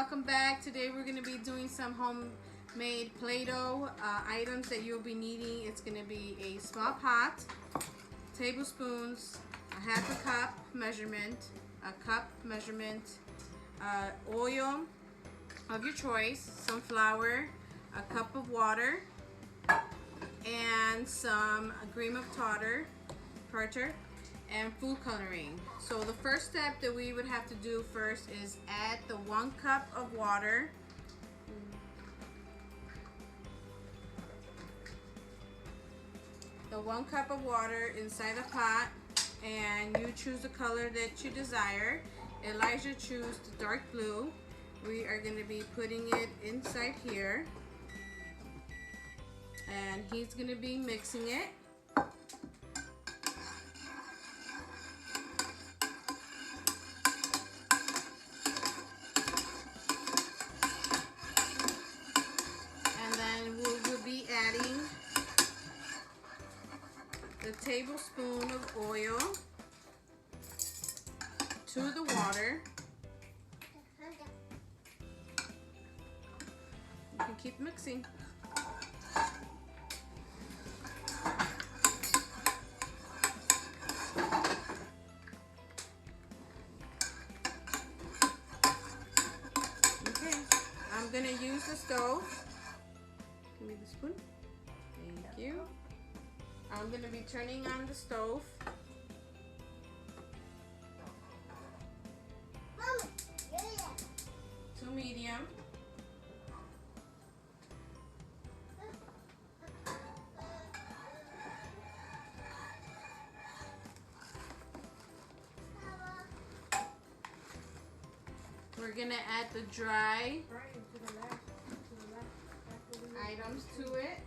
welcome back. Today we're going to be doing some homemade Play-Doh items that you'll be needing. It's going to be a small pot, tablespoons, a half a cup measurement, oil of your choice, some flour, a cup of water, and some cream of tartar, and food coloring. So the first step that we would have to do first is add the 1 cup of water. The 1 cup of water inside the pot, and you choose the color that you desire. Elijah chose the dark blue. We are going to be putting it inside here, and he's going to be mixing it. And then we'll be adding the tablespoon of oil to the water. You can keep mixing. Okay, I'm gonna use the stove. Give me the spoon. Thank you. I'm gonna be turning on the stove. To medium. We're gonna add the dry items to it.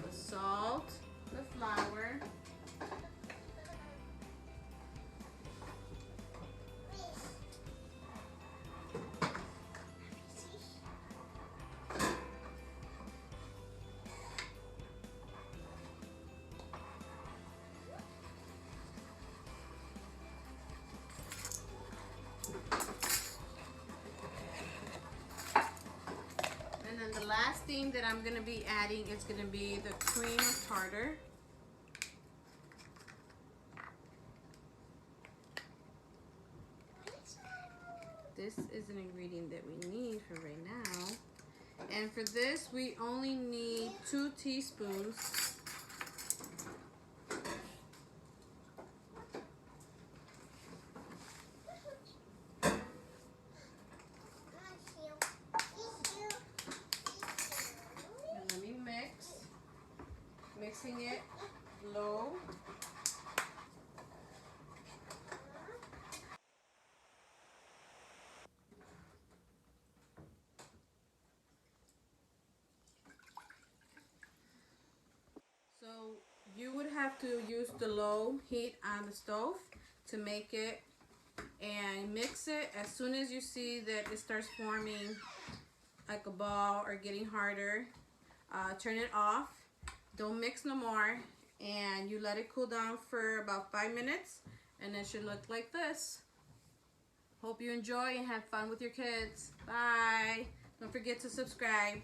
The salt, the flour, and then the last thing that I'm going to be adding is going to be the cream of tartar. This is an ingredient that we need for right now. And for this, we only need 2 teaspoons. Mixing it low. So you would have to use the low heat on the stove to make it, and mix it. As soon as you see that it starts forming like a ball or getting harder, turn it off. Don't mix no more, and you let it cool down for about 5 minutes, and it should look like this. Hope you enjoy and have fun with your kids. Bye. Don't forget to subscribe.